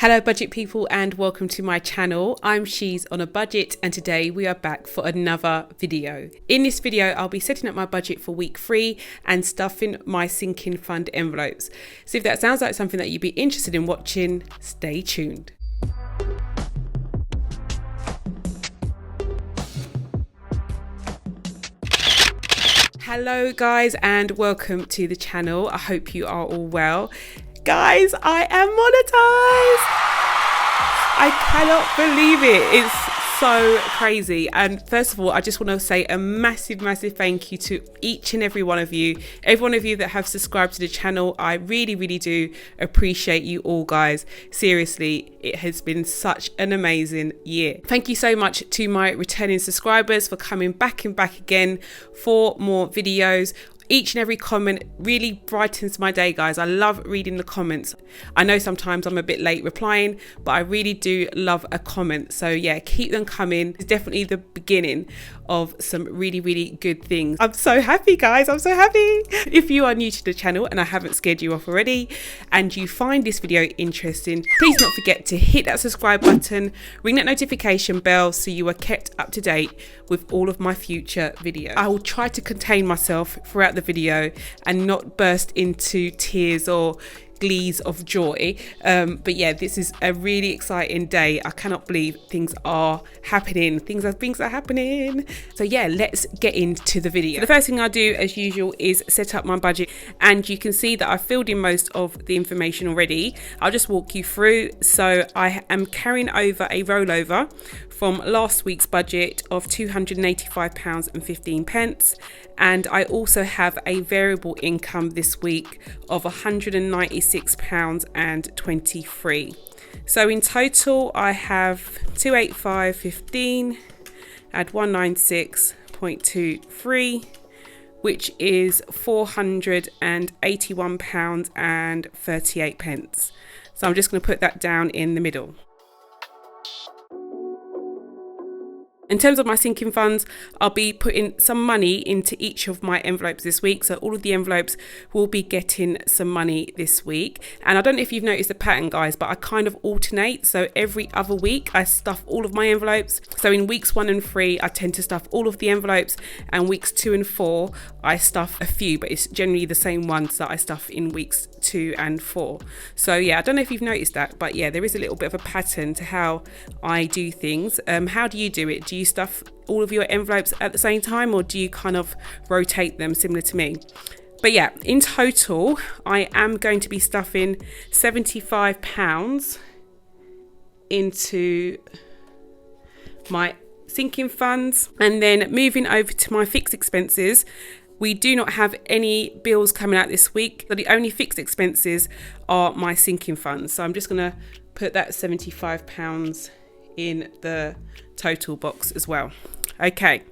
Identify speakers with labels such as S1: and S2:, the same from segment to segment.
S1: Hello budget people and welcome to my channel. I'm She's on a Budget and today we are back for another video. In this video I'll be setting up my budget for week 3 and stuffing my sinking fund envelopes. So if that sounds like something that you'd be interested in watching, stay tuned. Hello guys and welcome to the channel. I hope you are all well. Guys, I am monetized. I cannot believe it. It's so crazy. And first of all, I just want to say a massive thank you to each and every one of you that have subscribed to the channel. I really do appreciate you all, guys. Seriously, it has been such an amazing year. Thank you so much to my returning subscribers for coming back and back again for more videos. Each and every comment really brightens my day, guys. I love reading the comments. I know sometimes I'm a bit late replying, but I really do love a comment. So yeah, keep them coming. It's definitely the beginning of some really good things. I'm so happy, guys. I'm so happy. If you are new to the channel and I haven't scared you off already and you find this video interesting, please don't forget to hit that subscribe button, ring that notification bell so you are kept up to date with all of my future videos. I will try to contain myself throughout the video and not burst into tears or glees of joy, but yeah, this is a really exciting day. I cannot believe things are happening. Things are happening. So yeah, let's get into the video. So the first thing I do as usual is set up my budget, and you can see that I've filled in most of the information already. I'll just walk you through. So I am carrying over a rollover from last week's budget of £285.15, and I also have a variable income this week of £196.23. So in total I have 285.15 add 196.23, which is £481.38. So I'm just going to put that down in the middle. In terms of my sinking funds, I'll be putting some money into each of my envelopes this week. So all of the envelopes will be getting some money this week. And I don't know if you've noticed the pattern, guys, but I kind of alternate. So every other week I stuff all of my envelopes. So in weeks 1 and 3, I tend to stuff all of the envelopes, and weeks 2 and 4, I stuff a few, but it's generally the same ones that I stuff in weeks 2 and 4. So yeah, I don't know if you've noticed that, but yeah, there is a little bit of a pattern to how I do things. How do you do it? Do you stuff all of your envelopes at the same time, or do you kind of rotate them similar to me? But yeah, in total I am going to be stuffing £75 into my sinking funds, and then moving over to my fixed expenses. We do not have any bills coming out this week, so the only fixed expenses are my sinking funds. So I'm just going to put that £75 in the total box as well. Okay,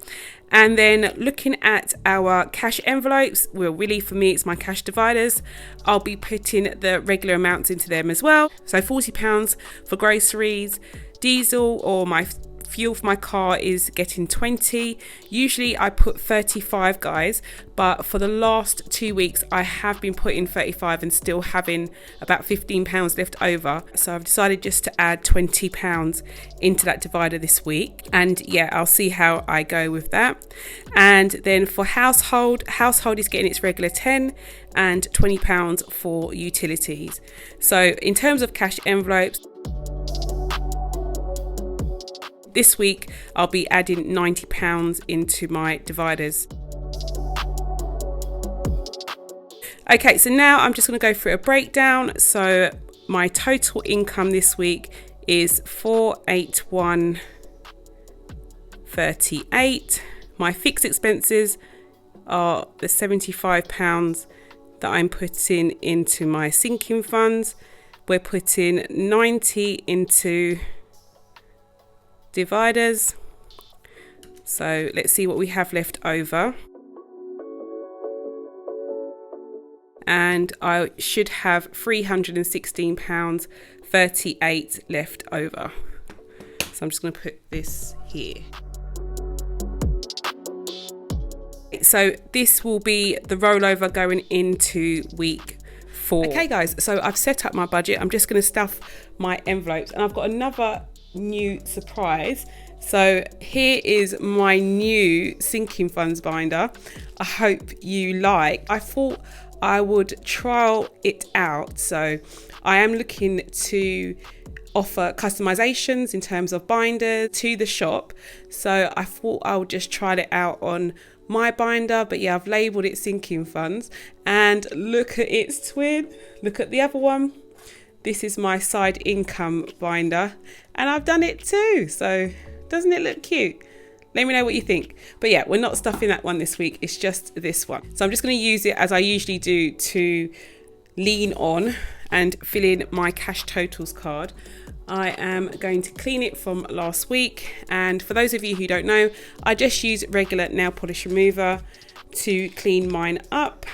S1: and then looking at our cash envelopes, well, really for me it's my cash dividers. I'll be putting the regular amounts into them as well. So £40 for groceries, diesel or my fuel for my car is getting 20. Usually I put 35, guys, but for the last 2 weeks I have been putting 35 and still having about £15 left over. So I've decided just to add £20 into that divider this week, and yeah, I'll see how I go with that. And then for household is getting its regular 10 and £20 for utilities. So in terms of cash envelopes, this week I'll be adding £90 into my dividers. Okay, so now I'm just going to go through a breakdown. So my total income this week is £481.38. My fixed expenses are the £75 that I'm putting into my sinking funds. We're putting 90 into dividers. So let's see what we have left over, and I should have £316.38 left over. So I'm just going to put this here. So this will be the rollover going into week for. Okay guys, so I've set up my budget. I'm just going to stuff my envelopes, and I've got another new surprise. So here is my new sinking funds binder. I hope you like. I thought I would trial it out. So I am looking to offer customizations in terms of binder to the shop. So I thought I would just try it out on my binder, but yeah, I've labeled it sinking funds, and look at its twin. Look at the other one. This is my side income binder, and I've done it too. So doesn't it look cute? Let me know what you think. But yeah, we're not stuffing that one this week. It's just this one. So I'm just going to use it as I usually do to lean on and fill in my cash totals card. I am going to clean it from last week, and for those of you who don't know, I just use regular nail polish remover to clean mine up.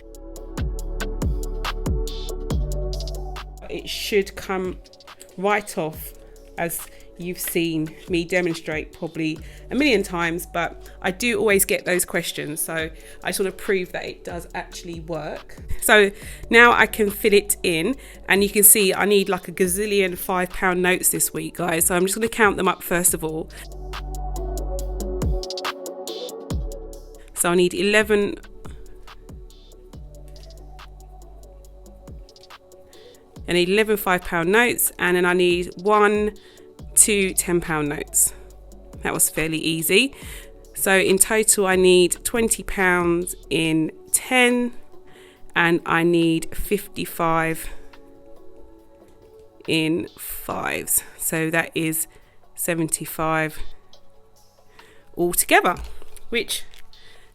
S1: It should come right off, as you've seen me demonstrate probably a million times, but I do always get those questions, so I just want to prove that it does actually work. So now I can fit it in, and you can see I need like a gazillion £5 notes this week, guys, so I'm just going to count them up first of all. So I need 11 £5 notes, and then I need 1, 2 £10 notes. That was fairly easy. So in total I need £20 in 10, and I need 55 in 5s. So that is 75 altogether, which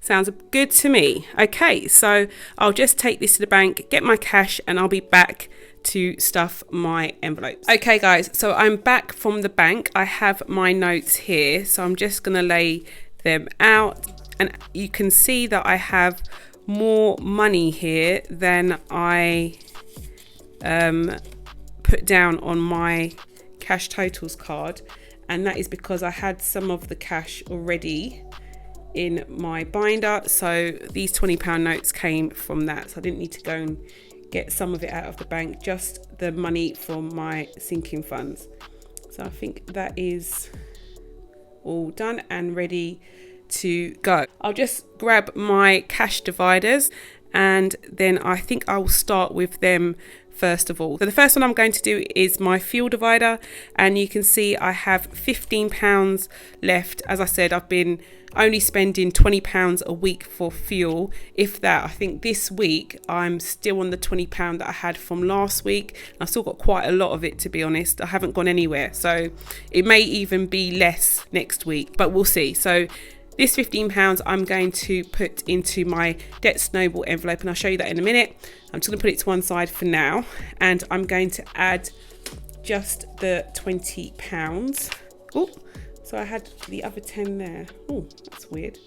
S1: sounds good to me. Okay, so I'll just take this to the bank, get my cash, and I'll be back to stuff my envelopes. Okay guys, so I'm back from the bank. I have my notes here, so I'm just gonna lay them out, and you can see that I have more money here than I put down on my cash totals card, and that is because I had some of the cash already in my binder. So these £20 notes came from that, so I didn't need to go and get some of it out of the bank, just the money from my sinking funds. So I think that is all done and ready to go. I'll just grab my cash dividers, and then I think I will start with them first of all. So the first one I'm going to do is my fuel divider, and you can see I have £15 left. As I said, I've been only spending £20 a week for fuel, if that. I think this week I'm still on the £20 that I had from last week. I've still got quite a lot of it, to be honest. I haven't gone anywhere, so it may even be less next week, but we'll see. So this £15 I'm going to put into my Debt Snowball envelope, and I'll show you that in a minute. I'm just going to put it to one side for now, and I'm going to add just the £20. Oh, so I had the other 10 there. Oh, that's weird.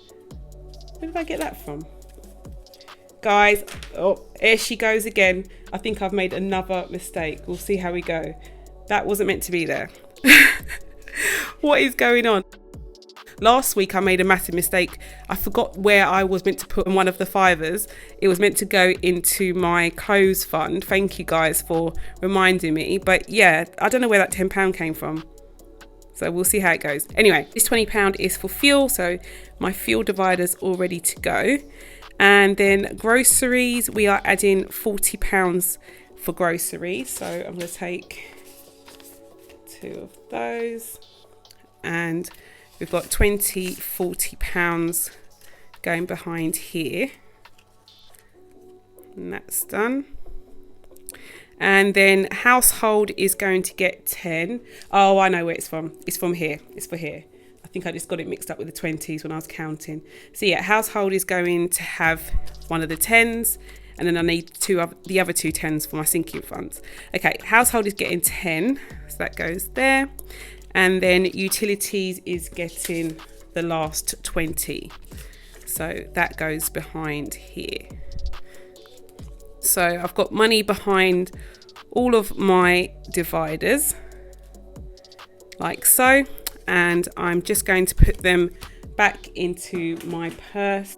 S1: Where did I get that from? Guys, oh, there she goes again. I think I've made another mistake. We'll see how we go. That wasn't meant to be there. What is going on? Last week I made a massive mistake. I forgot where I was meant to put one of the fivers. It was meant to go into my clothes fund. Thank you guys for reminding me. But yeah, I don't know where that £10 came from. So we'll see how it goes. Anyway, this £20 is for fuel. So my fuel divider's all ready to go. And then groceries, we are adding £40 for groceries. So I'm going to take 2 of those. And we've got £40 going behind here. And that's done. And then household is going to get 10. Oh, I know where it's from. It's from here. It's for here. I think I just got it mixed up with the 20s when I was counting. So yeah, household is going to have one of the 10s. And then I need the other 2 10s for my sinking funds. Okay, household is getting 10. So that goes there. And then utilities is getting the last 20. So that goes behind here. So I've got money behind all of my dividers, like so. And I'm just going to put them back into my purse.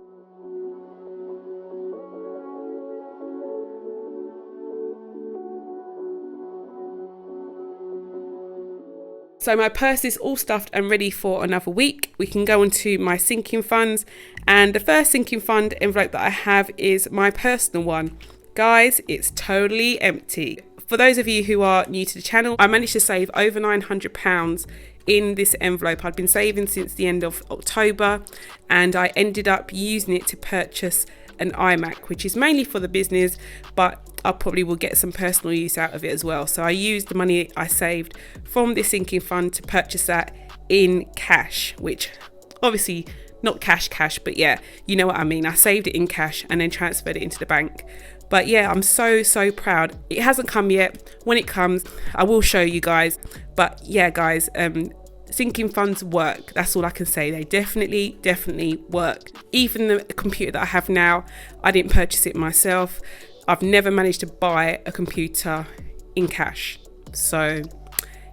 S1: So my purse is all stuffed and ready for another week. We can go on to my sinking funds, and the first sinking fund envelope that I have is my personal one. Guys, it's totally empty. For those of you who are new to the channel, I managed to save over £900 in this envelope. I'd been saving since the end of October, and I ended up using it to purchase an iMac, which is mainly for the business, but I probably will get some personal use out of it as well. So I used the money I saved from this sinking fund to purchase that in cash, which obviously not cash, but yeah, you know what I mean. I saved it in cash and then transferred it into the bank. But yeah, I'm so proud. It hasn't come yet. When it comes, I will show you guys. But yeah, guys, sinking funds work. That's all I can say. They definitely work. Even the computer that I have now, I didn't purchase it myself. I've never managed to buy a computer in cash. So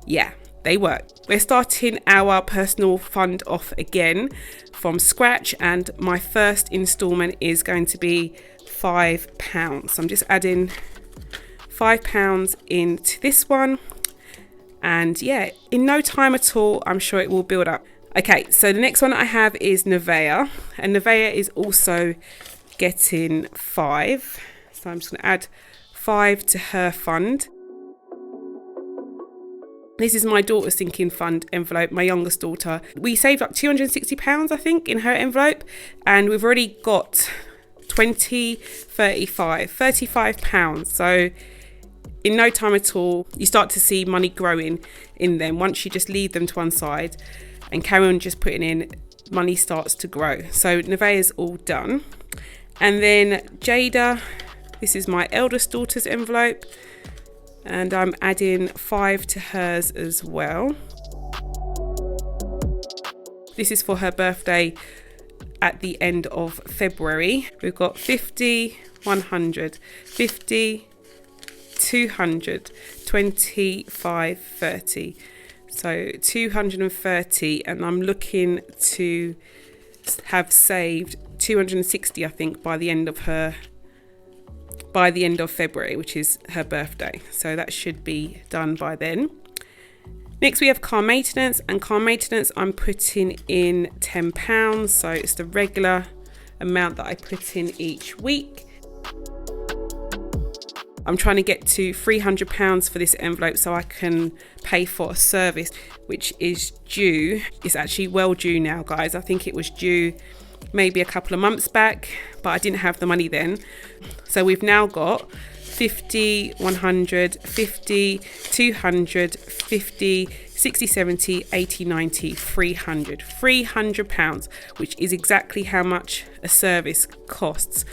S1: yeah, they work. We're starting our personal fund off again from scratch, and my first installment is going to be £5. So I'm just adding £5 into this one, and yeah, in no time at all, I'm sure it will build up. Okay, so the next one I have is Nivea, and Nivea is also getting 5. So I'm just going to add 5 to her fund. This is my daughter's sinking fund envelope, my youngest daughter. We saved up £260, I think, in her envelope, and we've already got 20, 35, £35. So in no time at all, you start to see money growing in them. Once you just leave them to one side and carry on just putting in, money starts to grow. So Nivea's all done. And then Jada, this is my eldest daughter's envelope, and I'm adding 5 to hers as well. This is for her birthday at the end of February. We've got 50, 100, 50, 200, 25, 30. So 230, and I'm looking to have saved 260, I think, by the end of February, which is her birthday. So that should be done by then. Next we have car maintenance, and car maintenance I'm putting in £10. So it's the regular amount that I put in each week. I'm trying to get to £300 for this envelope so I can pay for a service which is due. It's actually well due now, guys. I think it was due maybe a couple of months back, but I didn't have the money then. So we've now got 50, 100, 50, 200, 50, 60, 70, 80, 90, 300. £300, which is exactly how much a service costs.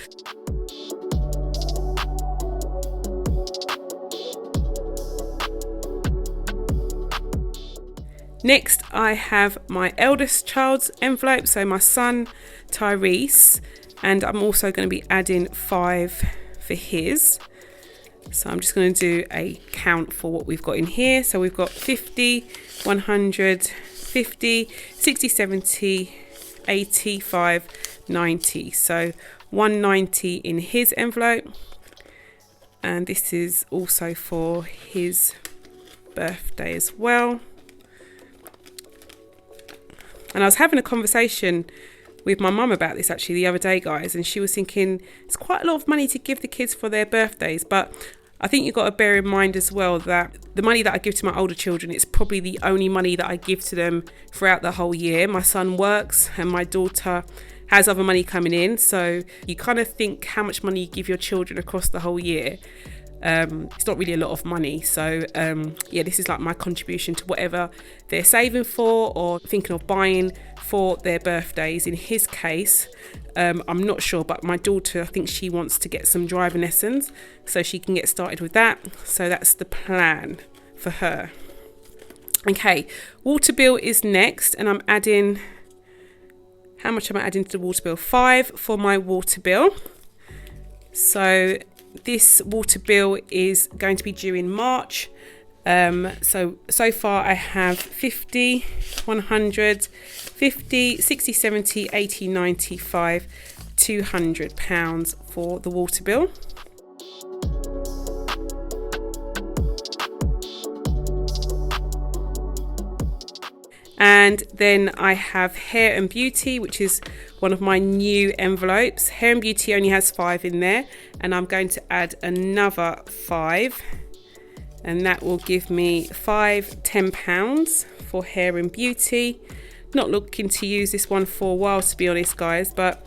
S1: Next, I have my eldest child's envelope, so my son Tyrese, and I'm also going to be adding 5 for his. So I'm just going to do a count for what we've got in here. So we've got 50, 100, 50, 60, 70, 85, 90. So 190 in his envelope, and this is also for his birthday as well. And I was having a conversation with my mum about this actually the other day, guys, and she was thinking it's quite a lot of money to give the kids for their birthdays, but I think you've got to bear in mind as well that the money that I give to my older children, it's probably the only money that I give to them throughout the whole year. My son works and my daughter has other money coming in, so you kind of think how much money you give your children across the whole year. It's not really a lot of money, so yeah, this is like my contribution to whatever they're saving for or thinking of buying for their birthdays. In his case, I'm not sure, but my daughter, I think she wants to get some driving lessons so she can get started with that, so that's the plan for her. Okay, water bill is next, and I'm adding, how much am I adding to the water bill? 5 for my water bill. So this water bill is going to be due in March. So far I have 50, 100, 50, 60, 70, 80, 95, £200 for the water bill. And then I have Hair and Beauty, which is one of my new envelopes. Hair and Beauty only has 5 in there, and I'm going to add another 5, and that will give me £10 for Hair and Beauty. Not looking to use this one for a while, to be honest, guys, but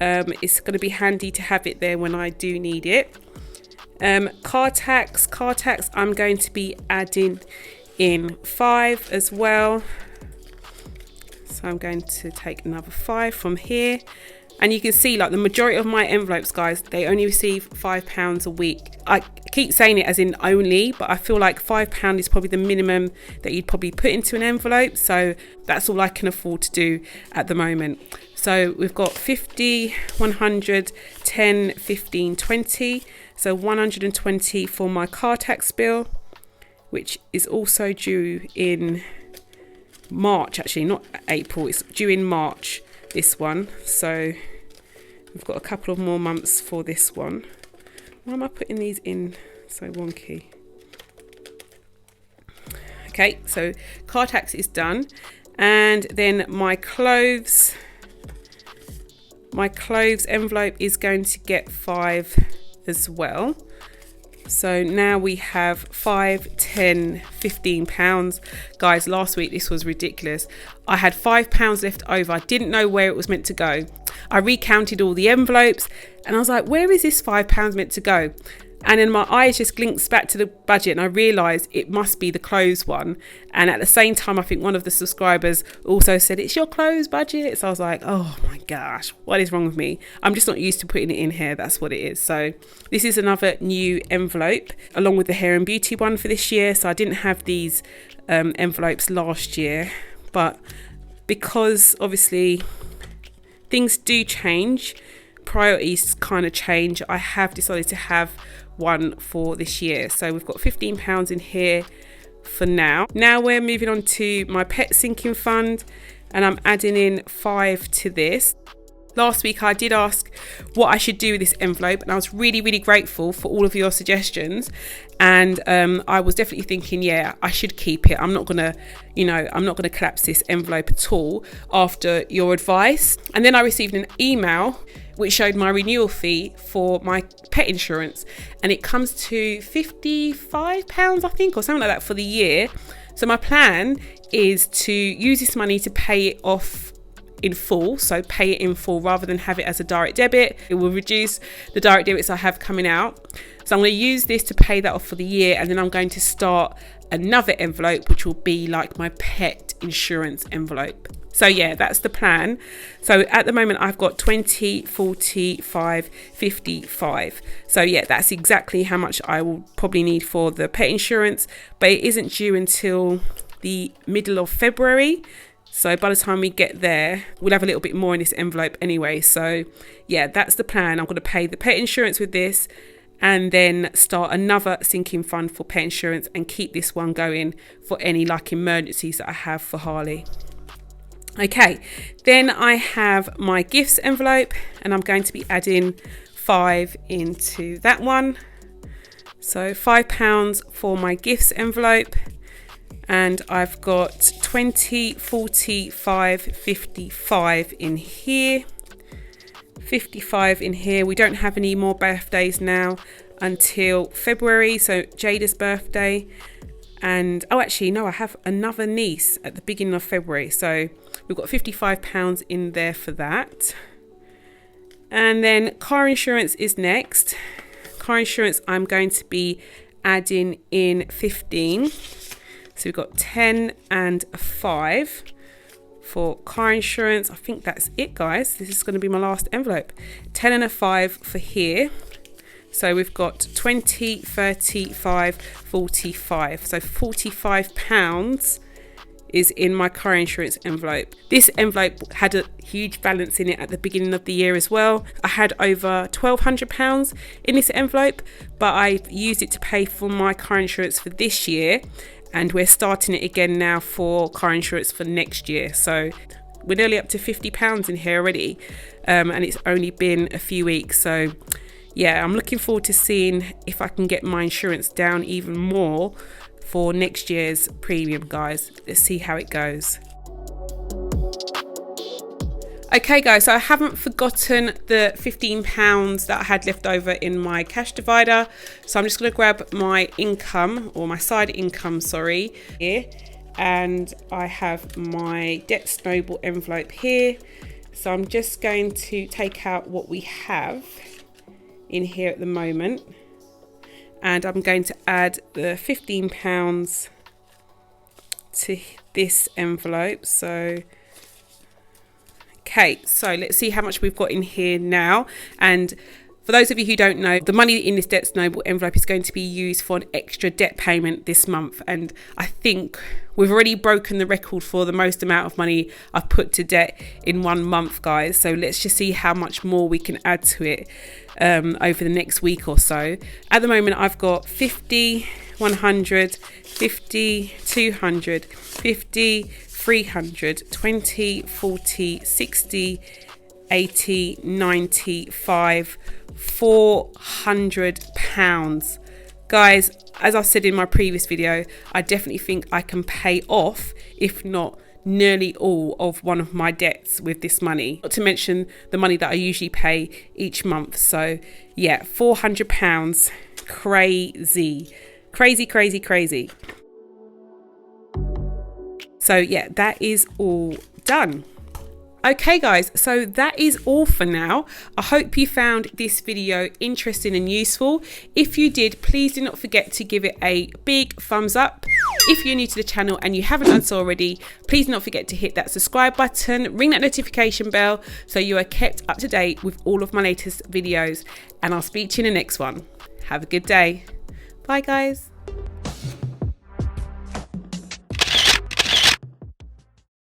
S1: it's going to be handy to have it there when I do need it. Car tax, I'm going to be adding in 5 as well. So I'm going to take another 5 from here, and you can see like the majority of my envelopes, guys, they only receive £5 a week. I keep saying it as in only, but I feel like £5 is probably the minimum that you'd probably put into an envelope, so that's all I can afford to do at the moment. So we've got 50, 100, 10, 15, 20, so 120 for my car tax bill, which is also due in March, actually not April, it's due in March, this one. So we've got a couple of more months for this one. Why am I putting these in so wonky? Okay, so car tax is done, and then my clothes envelope is going to get 5 as well. So now we have 5, 10, 15 pounds. Guys, last week this was ridiculous. I had £5 left over. I didn't know where it was meant to go. I recounted all the envelopes and I was like, where is this £5 meant to go? And then my eyes just glimpsed back to the budget and I realised it must be the clothes one. And at the same time, I think one of the subscribers also said, it's your clothes budget. So I was like, oh my gosh, what is wrong with me? I'm just not used to putting it in here. That's what it is. So this is another new envelope along with the Hair and Beauty one for this year. So I didn't have these envelopes last year, but because obviously things do change, priorities kind of change, I have decided to have one for this year. So we've got £15 in here for now. Now we're moving on to my pet sinking fund, and I'm adding in 5 to this. Last week I did ask what I should do with this envelope, and I was really grateful for all of your suggestions, and I was definitely thinking, yeah, I should keep it. I'm not gonna collapse this envelope at all after your advice. And then I received an email which showed my renewal fee for my pet insurance, and it comes to £55, I think, or something like that for the year. So my plan is to use this money to pay it off in full, so pay it in full rather than have it as a direct debit. It will reduce the direct debits I have coming out. So I'm going to use this to pay that off for the year, and then I'm going to start another envelope which will be like my pet insurance envelope. So yeah, that's the plan. So at the moment I've got 20, 45, 55. So yeah, that's exactly how much I will probably need for the pet insurance, but it isn't due until the middle of February. So by the time we get there, we'll have a little bit more in this envelope anyway. So yeah, that's the plan. I'm going to pay the pet insurance with this, and then start another sinking fund for pet insurance and keep this one going for any like emergencies that I have for Harley. Okay, then I have my gifts envelope, and I'm going to be adding 5 into that one. So £5 for my gifts envelope, and I've got 20, 45, 55 in here. 55 in here. We don't have any more birthdays now until February, so Jada's birthday. And oh, actually no, I have another niece at the beginning of February, so we've got £55 in there for that. And then car insurance is next. Car insurance, I'm going to be adding in 15. So we've got 10 and a 5 for car insurance. I think that's it, guys. This is going to be my last envelope. 10 and a 5 for here. So we've got 20, 35, 45. So £45 is in my car insurance envelope. This envelope had a huge balance in it at the beginning of the year as well. I had over £1,200 in this envelope, but I've used it to pay for my car insurance for this year, and we're starting it again now for car insurance for next year. So we're nearly up to £50 in here already, and it's only been a few weeks. So yeah, I'm looking forward to seeing if I can get my insurance down even more for next year's premium, guys. Let's see how it goes. Okay guys, so I haven't forgotten the £15 that I had left over in my cash divider. So I'm just going to grab my income, or my side income, sorry, here. And I have my debt snowball envelope here. So I'm just going to take out what we have in here at the moment. And I'm going to add the £15 to this envelope. So okay, so let's see how much we've got in here now. And for those of you who don't know, the money in this debt snowball envelope is going to be used for an extra debt payment this month. And I think we've already broken the record for the most amount of money I've put to debt in 1 month, guys. So let's just see how much more we can add to it over the next week or so. At the moment, I've got 50, 100, 50, 200, 50, 300, 20, 40, 60, 80, 95, £400. Guys, as I said in my previous video, I definitely think I can pay off, if not nearly all, of one of my debts with this money, not to mention the money that I usually pay each month. So yeah, £400, crazy, crazy, crazy, crazy. So yeah, that is all done. Okay guys, so that is all for now. I hope you found this video interesting and useful. If you did, please do not forget to give it a big thumbs up. If you're new to the channel and you haven't done so already, please do not forget to hit that subscribe button, ring that notification bell so you are kept up to date with all of my latest videos. And I'll speak to you in the next one. Have a good day. Bye guys.